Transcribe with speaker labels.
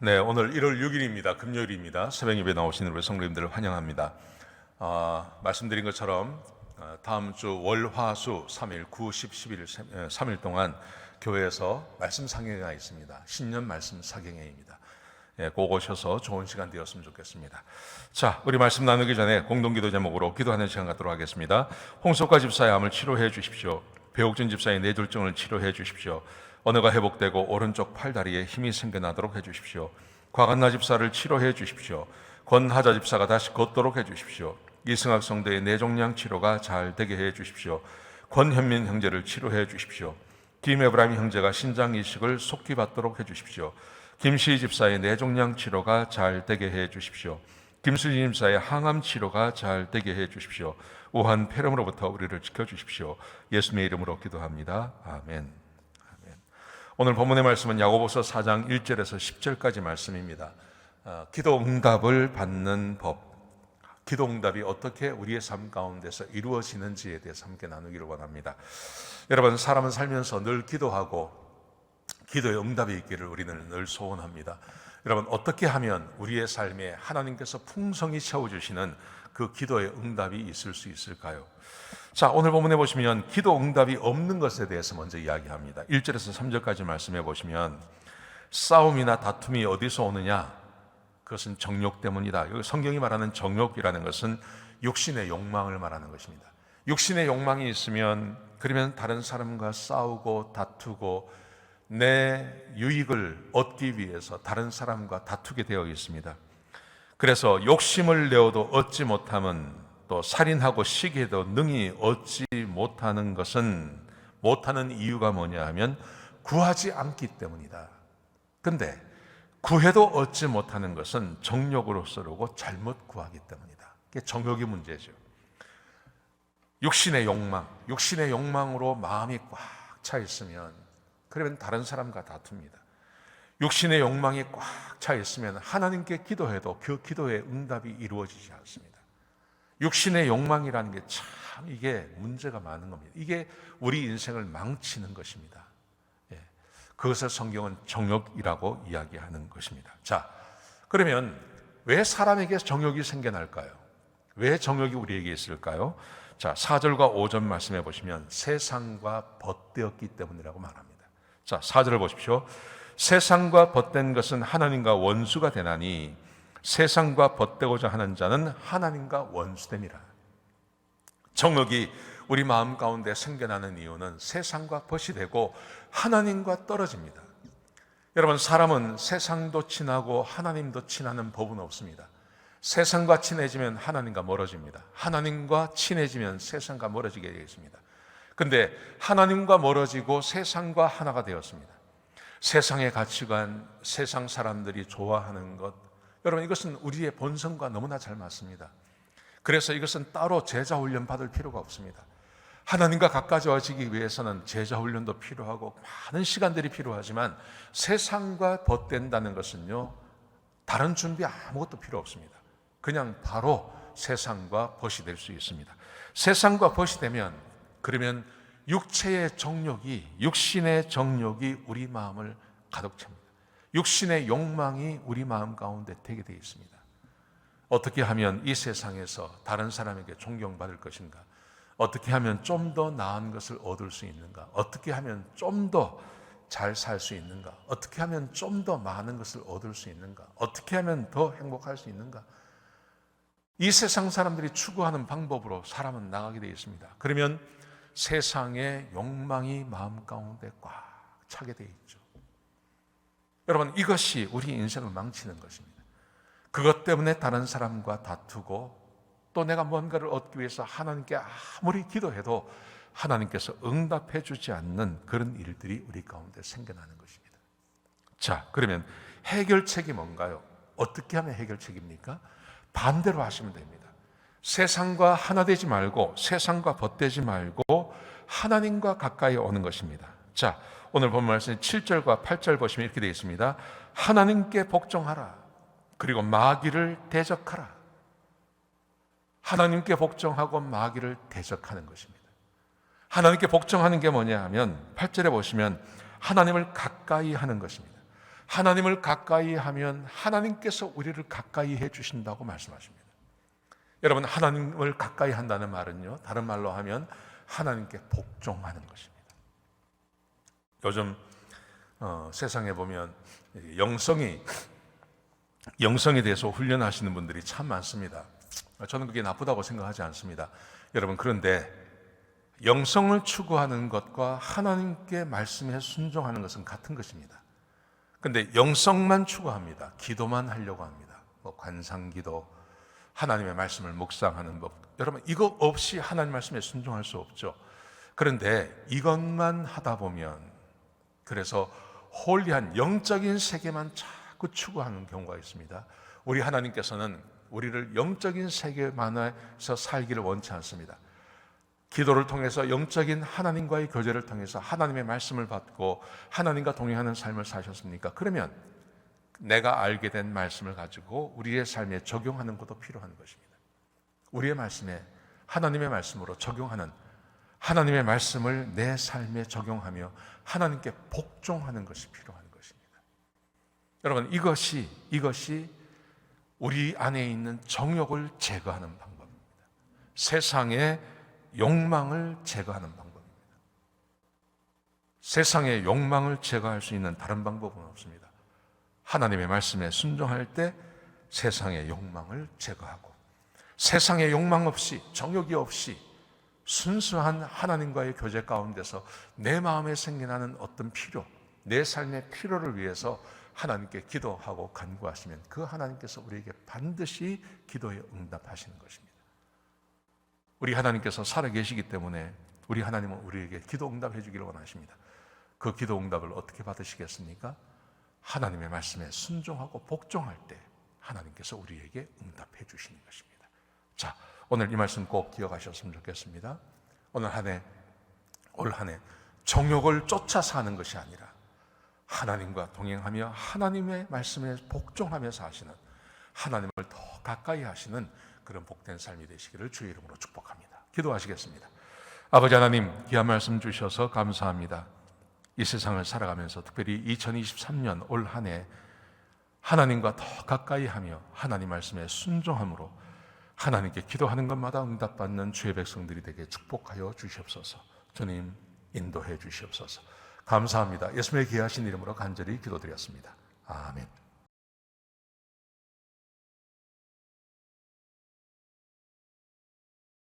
Speaker 1: 네, 오늘 1월 6일입니다. 금요일입니다. 새벽 예배 나오시는 우리 성도님들을 환영합니다. 말씀드린 것처럼 다음 주 월, 화, 수 3일, 9, 10, 11, 3일 동안 교회에서 말씀 상경회가 있습니다. 신년 말씀 상경회입니다. 꼭 오셔서 좋은 시간 되었으면 좋겠습니다. 자, 우리 말씀 나누기 전에 공동기도 제목으로 기도하는 시간 갖도록 하겠습니다. 홍석화 집사의 암을 치료해 주십시오. 배옥준 집사의 뇌졸중을 치료해 주십시오. 언어가 회복되고 오른쪽 팔다리에 힘이 생겨나도록 해주십시오. 곽한나 집사를 치료해 주십시오. 권하자 집사가 다시 걷도록 해주십시오. 이승학 성도의 뇌종양 치료가 잘 되게 해주십시오. 권현민 형제를 치료해 주십시오. 김에브라임 형제가 신장 이식을 속히 받도록 해주십시오. 김시희 집사의 뇌종양 치료가 잘 되게 해주십시오. 김수진 집사의 항암 치료가 잘 되게 해주십시오. 우한 폐렴으로부터 우리를 지켜주십시오. 예수님의 이름으로 기도합니다. 아멘. 오늘 본문의 말씀은 야고보서 4장 1절에서 10절까지 말씀입니다. 기도 응답을 받는 법, 기도 응답이 어떻게 우리의 삶 가운데서 이루어지는지에 대해서 함께 나누기를 원합니다. 여러분, 사람은 살면서 늘 기도하고 기도의 응답이 있기를 우리는 늘 소원합니다. 여러분, 어떻게 하면 우리의 삶에 하나님께서 풍성히 채워주시는 그 기도의 응답이 있을 수 있을까요? 자, 오늘 본문에 보시면 기도 응답이 없는 것에 대해서 먼저 이야기합니다. 1절에서 3절까지 말씀해 보시면 싸움이나 다툼이 어디서 오느냐? 그것은 정욕 때문이다. 여기 성경이 말하는 정욕이라는 것은 육신의 욕망을 말하는 것입니다. 육신의 욕망이 있으면 그러면 다른 사람과 싸우고 다투고 내 유익을 얻기 위해서 다른 사람과 다투게 되어 있습니다. 그래서 욕심을 내어도 얻지 못함은 또 살인하고 시기해도 능히 얻지 못하는 것은 못하는 이유가 뭐냐 하면 구하지 않기 때문이다. 근데 구해도 얻지 못하는 것은 정욕으로 서르고 잘못 구하기 때문이다. 그게 정욕이 문제죠. 육신의 욕망으로 마음이 꽉 차 있으면 그러면 다른 사람과 다툽니다. 육신의 욕망이 꽉 차 있으면 하나님께 기도해도 그 기도의 응답이 이루어지지 않습니다. 육신의 욕망이라는 게 참 이게 문제가 많은 겁니다. 이게 우리 인생을 망치는 것입니다. 그것을 성경은 정욕이라고 이야기하는 것입니다. 자, 그러면 왜 사람에게 정욕이 생겨날까요? 왜 정욕이 우리에게 있을까요? 자, 4절과 5절 말씀해 보시면 세상과 벗되었기 때문이라고 말합니다. 자, 4절을 보십시오. 세상과 벗된 것은 하나님과 원수가 되나니 세상과 벗되고자 하는 자는 하나님과 원수됨이라. 정욕이 우리 마음 가운데 생겨나는 이유는 세상과 벗이 되고 하나님과 떨어집니다. 여러분, 사람은 세상도 친하고 하나님도 친하는 법은 없습니다. 세상과 친해지면 하나님과 멀어집니다. 하나님과 친해지면 세상과 멀어지게 되겠습니다. 그런데 하나님과 멀어지고 세상과 하나가 되었습니다. 세상의 가치관, 세상 사람들이 좋아하는 것, 여러분, 이것은 우리의 본성과 너무나 잘 맞습니다. 그래서 이것은 따로 제자 훈련 받을 필요가 없습니다. 하나님과 가까워지기 위해서는 제자 훈련도 필요하고 많은 시간들이 필요하지만 세상과 벗된다는 것은요, 다른 준비 아무것도 필요 없습니다. 그냥 바로 세상과 벗이 될 수 있습니다. 세상과 벗이 되면 그러면 육신의 정욕이 우리 마음을 가득 찹니다. 육신의 욕망이 우리 마음 가운데 되게 되어 있습니다. 어떻게 하면 이 세상에서 다른 사람에게 존경받을 것인가? 어떻게 하면 좀 더 나은 것을 얻을 수 있는가? 어떻게 하면 좀 더 잘 살 수 있는가? 어떻게 하면 좀 더 많은 것을 얻을 수 있는가? 어떻게 하면 더 행복할 수 있는가? 이 세상 사람들이 추구하는 방법으로 사람은 나가게 되어 있습니다. 그러면 세상의 욕망이 마음 가운데 꽉 차게 되어 있죠. 여러분, 이것이 우리 인생을 망치는 것입니다. 그것 때문에 다른 사람과 다투고 또 내가 뭔가를 얻기 위해서 하나님께 아무리 기도해도 하나님께서 응답해 주지 않는 그런 일들이 우리 가운데 생겨나는 것입니다. 자, 그러면 해결책이 뭔가요? 어떻게 하면 해결책입니까? 반대로 하시면 됩니다. 세상과 하나 되지 말고 세상과 벗되지 말고 하나님과 가까이 오는 것입니다. 자, 오늘 본 말씀 7절과 8절 보시면 이렇게 되어 있습니다. 하나님께 복종하라. 그리고 마귀를 대적하라. 하나님께 복종하고 마귀를 대적하는 것입니다. 하나님께 복종하는 게 뭐냐 하면 8절에 보시면 하나님을 가까이 하는 것입니다. 하나님을 가까이 하면 하나님께서 우리를 가까이 해 주신다고 말씀하십니다. 여러분, 하나님을 가까이 한다는 말은요, 다른 말로 하면 하나님께 복종하는 것입니다. 요즘 세상에 보면 영성에 대해서 훈련하시는 분들이 참 많습니다. 저는 그게 나쁘다고 생각하지 않습니다. 여러분, 그런데 영성을 추구하는 것과 하나님께 말씀에 순종하는 것은 같은 것입니다. 그런데 영성만 추구합니다. 기도만 하려고 합니다. 관상기도, 하나님의 말씀을 묵상하는 법, 여러분, 이거 없이 하나님 말씀에 순종할 수 없죠. 그런데 이것만 하다 보면, 그래서 홀리한 영적인 세계만 자꾸 추구하는 경우가 있습니다. 우리 하나님께서는 우리를 영적인 세계만에서 살기를 원치 않습니다. 기도를 통해서 영적인 하나님과의 교제를 통해서 하나님의 말씀을 받고 하나님과 동행하는 삶을 사셨습니까? 그러면 내가 알게 된 말씀을 가지고 우리의 삶에 적용하는 것도 필요한 것입니다. 우리의 말씀에, 하나님의 말씀으로 적용하는, 하나님의 말씀을 내 삶에 적용하며 하나님께 복종하는 것이 필요한 것입니다. 여러분, 이것이 우리 안에 있는 정욕을 제거하는 방법입니다. 세상의 욕망을 제거하는 방법입니다. 세상의 욕망을 제거할 수 있는 다른 방법은 없습니다. 하나님의 말씀에 순종할 때 세상의 욕망을 제거하고, 세상의 욕망 없이, 정욕이 없이 순수한 하나님과의 교제 가운데서 내 마음에 생겨나는 어떤 필요, 내 삶의 필요를 위해서 하나님께 기도하고 간구하시면 그 하나님께서 우리에게 반드시 기도에 응답하시는 것입니다. 우리 하나님께서 살아계시기 때문에 우리 하나님은 우리에게 기도 응답해 주기를 원하십니다. 그 기도 응답을 어떻게 받으시겠습니까? 하나님의 말씀에 순종하고 복종할 때 하나님께서 우리에게 응답해 주시는 것입니다. 자, 오늘 이 말씀 꼭 기억하셨으면 좋겠습니다. 올 한 해 정욕을 쫓아 사는 것이 아니라 하나님과 동행하며 하나님의 말씀에 복종하며 사시는, 하나님을 더 가까이 하시는 그런 복된 삶이 되시기를 주의 이름으로 축복합니다. 기도하시겠습니다. 아버지 하나님, 귀한 말씀 주셔서 감사합니다. 이 세상을 살아가면서 특별히 2023년 올 한 해 하나님과 더 가까이 하며 하나님 말씀에 순종함으로 하나님께 기도하는 것마다 응답받는 주의 백성들이 되게 축복하여 주시옵소서. 주님, 인도해 주시옵소서. 감사합니다. 예수님의 귀하신 이름으로 간절히 기도드렸습니다. 아멘.